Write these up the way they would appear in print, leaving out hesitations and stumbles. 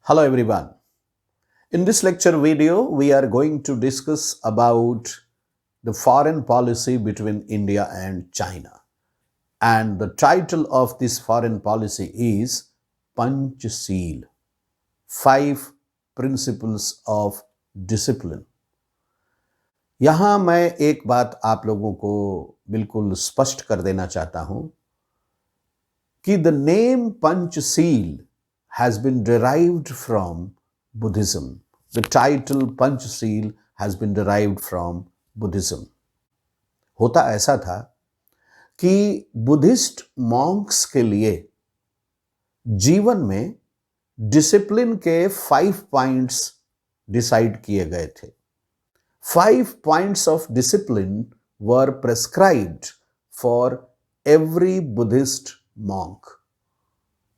Hello everyone. In this lecture video, we are going to discuss about the foreign policy between India and China. And the title of this foreign policy is Panchsheel, 5 Principles of Discipline. यहाँ मैं एक बात आप लोगों को बिल्कुल स्पष्ट कर देना चाहता हूं कि the name Panchsheel has been derived from Buddhism. The title Panchsheel has been derived from Buddhism. होता ऐसा था कि बुद्धिस्ट मॉन्क्स के लिए जीवन में डिसिप्लिन के 5 पॉइंट्स डिसाइड किए गए थे. 5 points of discipline were prescribed for every Buddhist monk.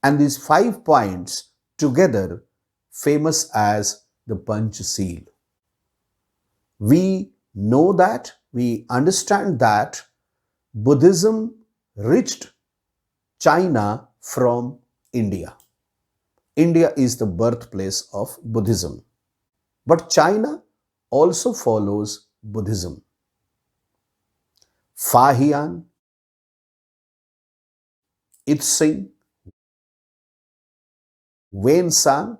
And these 5 points together famous as the Panchsheel. We know that, we understand that Buddhism reached China from India. India is the birthplace of Buddhism. But China also follows Buddhism. Fahian, Itsing, Wensang,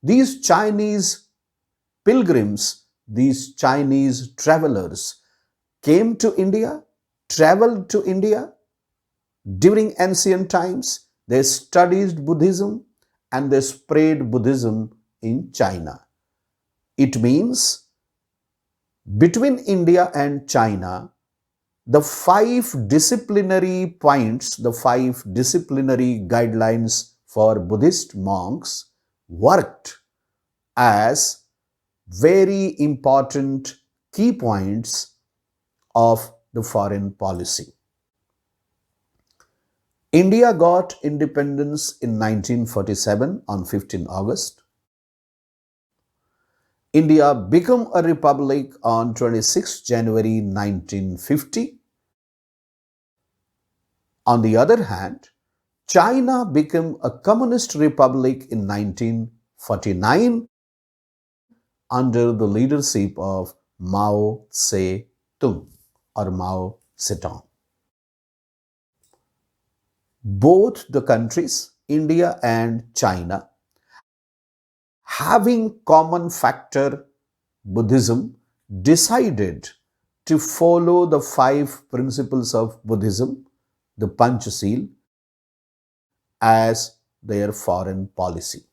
these Chinese pilgrims, these Chinese travelers came to India, traveled to India during ancient times. They studied Buddhism and they spread Buddhism in China. It means between India and China, the 5 disciplinary points, the 5 disciplinary guidelines for Buddhist monks worked as very important key points of the foreign policy. India got independence in 1947 on 15 August. India became a republic on 26 January 1950. On the other hand, China became a communist republic in 1949 under the leadership of Mao Zedong or Mao Zedong. Both the countries, India and China, having common factor Buddhism, decided to follow the 5 principles of Buddhism, the Panchsheel, as their foreign policy.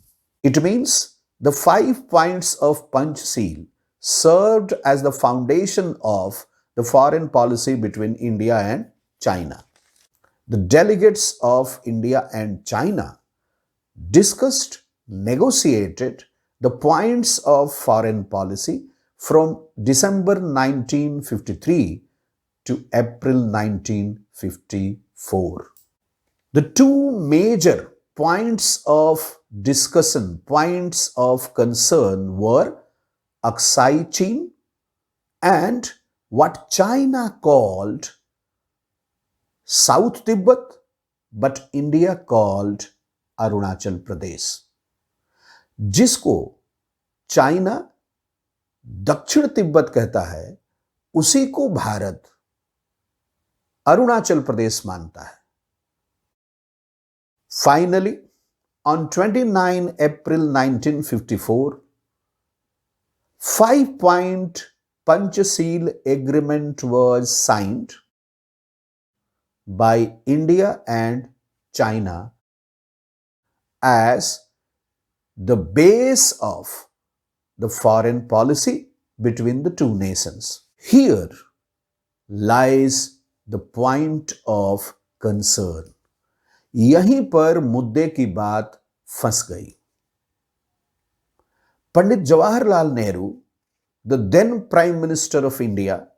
It means the 5 points of Panchsheel served as the foundation of the foreign policy between India and China. The delegates of India and China discussed, negotiated the points of foreign policy from December 1953 to April 1954. The 2 major points of discussion, points of concern were Aksai Chin and what China called South Tibet, but India called Arunachal Pradesh, जिसको China दक्षिण तिब्बत कहता है, उसी को भारत अरुणाचल प्रदेश मानता है. Finally, on 29 April 1954, 5-point Panchsheel agreement was signed by India and China as the base of the foreign policy between the 2 nations. Here lies the point of concern. यहीं पर मुद्दे की बात फंस गई. Pandit Jawaharlal Nehru, the then Prime Minister of India,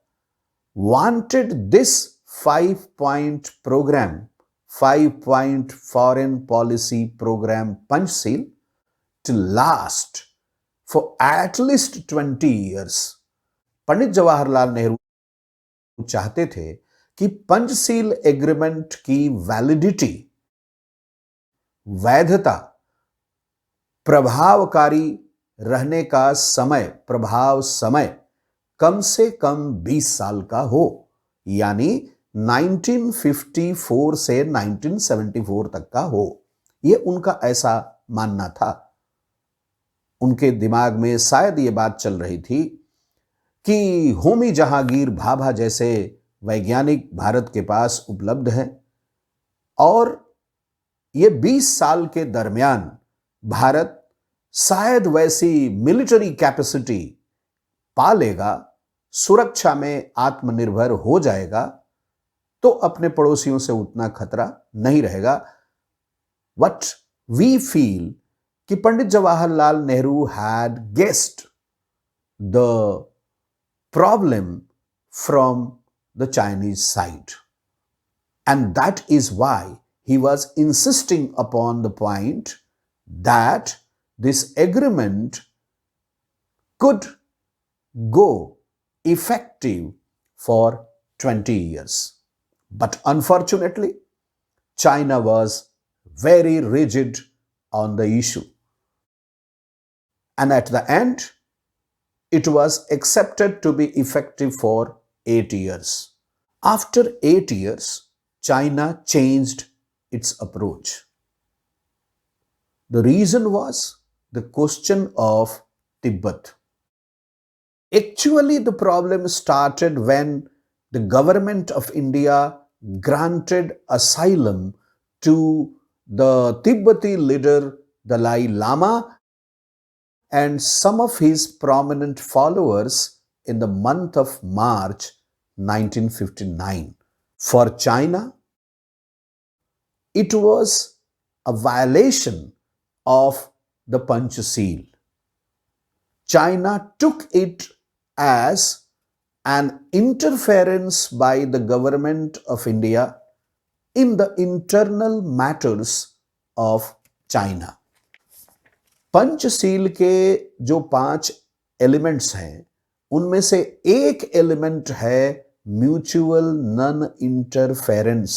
wanted this 5-point program, 5-point foreign policy program Panchsheel to last for at least 20 years. Pandit Jawaharlal Nehru चाहते थे कि पंचशील एग्रीमेंट की वैलिडिटी वैधता, प्रभावकारी रहने का समय, प्रभाव समय कम से कम 20 साल का हो, यानी 1954 से 1974 तक का हो। यह उनका ऐसा मानना था। उनके दिमाग में शायद ये बात चल रही थी कि होमी जहांगीर भाभा जैसे वैज्ञानिक भारत के पास उपलब्ध हैं और ये 20 साल के दरमियान भारत शायद वैसी मिलिट्री कैपेसिटी पा लेगा, सुरक्षा में आत्मनिर्भर हो जाएगा, तो अपने पड़ोसियों से उतना खतरा नहीं रहेगा। What we feel कि Pandit Jawaharlal Nehru had guessed the problem from the Chinese side. And that is why he was insisting upon the point that this agreement could go effective for 20 years. But unfortunately, China was very rigid on the issue. And at the end, it was accepted to be effective for 8 years. After 8 years, China changed its approach. The reason was the question of Tibet. Actually, the problem started when the government of India granted asylum to the Tibetan leader Dalai Lama and some of his prominent followers in the month of March 1959. For China, it was a violation of the Panchsheel. China took it as an interference by the government of India in the internal matters of China. Panchsheel के जो 5 elements हैं, उनमें से एक element है mutual non interference,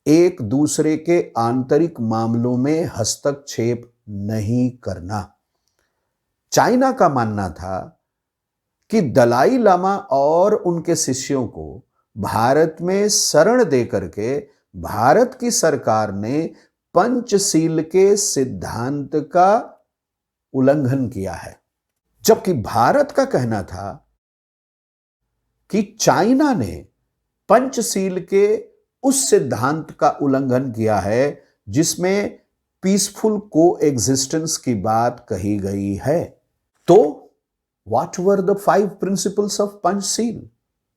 एक दूसरे के आंतरिक मामलों में हस्तक्षेप नहीं करना। चाइना का मानना था कि दलाई लामा और उनके शिष्यों को भारत में शरण दे करके भारत की सरकार ने पंचशील के सिद्धांत का उल्लंघन किया है, जबकि भारत का कहना था कि चाइना ने पंचशील के उस सिद्धांत का उल्लंघन किया है जिसमें पीसफुल को-एक्जिस्टेंस की बात कही गई है। तो what were the 5 principles of Panchsheel?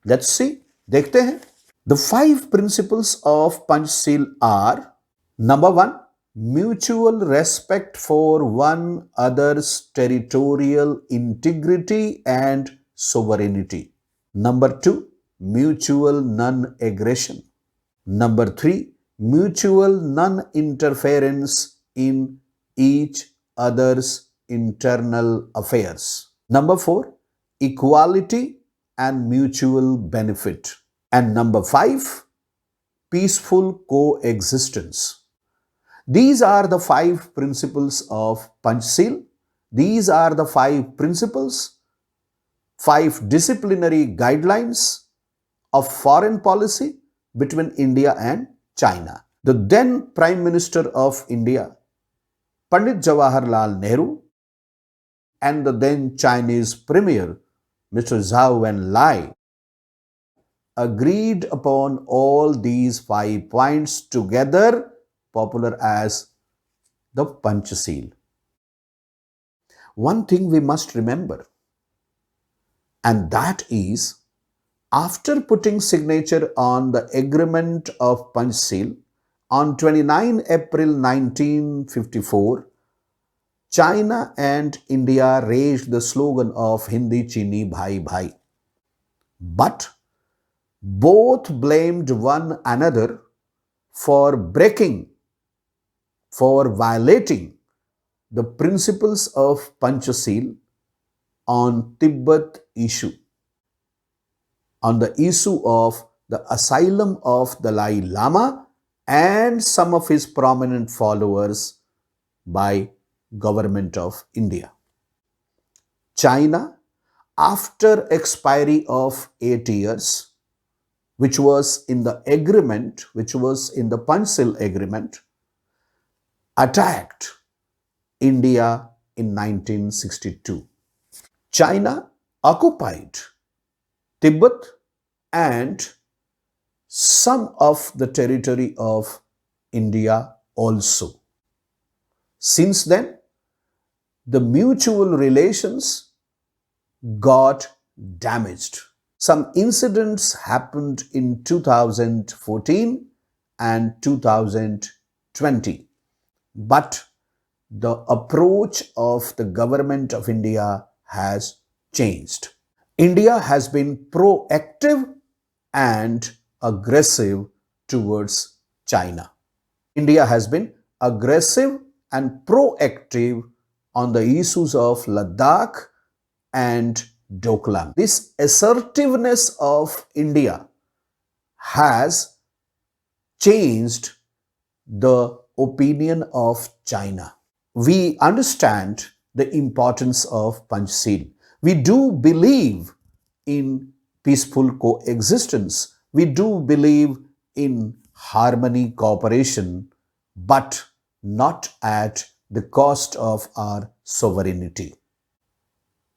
Let's see, देखते हैं। The 5 principles of Panchsheel are: Number 1, mutual respect for one another's territorial integrity and sovereignty. Number 2, mutual non-aggression. Number 3, mutual non-interference in each other's internal affairs. Number 4, equality and mutual benefit. And number 5, peaceful coexistence. These are the 5 principles of Panchsheel. These are the 5 principles, 5 disciplinary guidelines of foreign policy between India and China. The then Prime Minister of India, Pandit Jawaharlal Nehru, and the then Chinese Premier, Mr. Zhou Enlai, agreed upon all these 5 points together, popular as the Panchsheel. One thing we must remember, and that is, after putting signature on the agreement of Panchsheel on 29 April 1954, China and India raised the slogan of Hindi Chini Bhai Bhai. But both blamed one another for violating the principles of Panchsheel on Tibet issue, on the issue of the asylum of Dalai Lama and some of his prominent followers by government of India. China, after expiry of 8 years, which was in the agreement, which was in the Panchsheel agreement, attacked India in 1962. China occupied Tibet and some of the territory of India also. Since then, the mutual relations got damaged. Some incidents happened in 2014 and 2020, but the approach of the government of India has changed. India has been proactive and aggressive towards China. India has been aggressive and proactive on the issues of Ladakh and Doklam. This assertiveness of India has changed the opinion of China. We understand the importance of Panchsheel. We do believe in peaceful coexistence. We do believe in harmony, cooperation, but not at the cost of our sovereignty.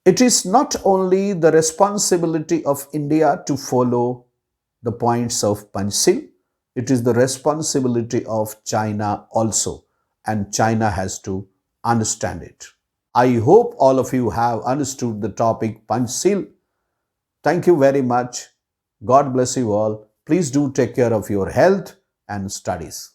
It is not only the responsibility of India to follow the points of Panchsheel, it is the responsibility of China also, and China has to understand it. I hope all of you have understood the topic Panchsheel. Thank you very much. God bless you all. Please do take care of your health and studies.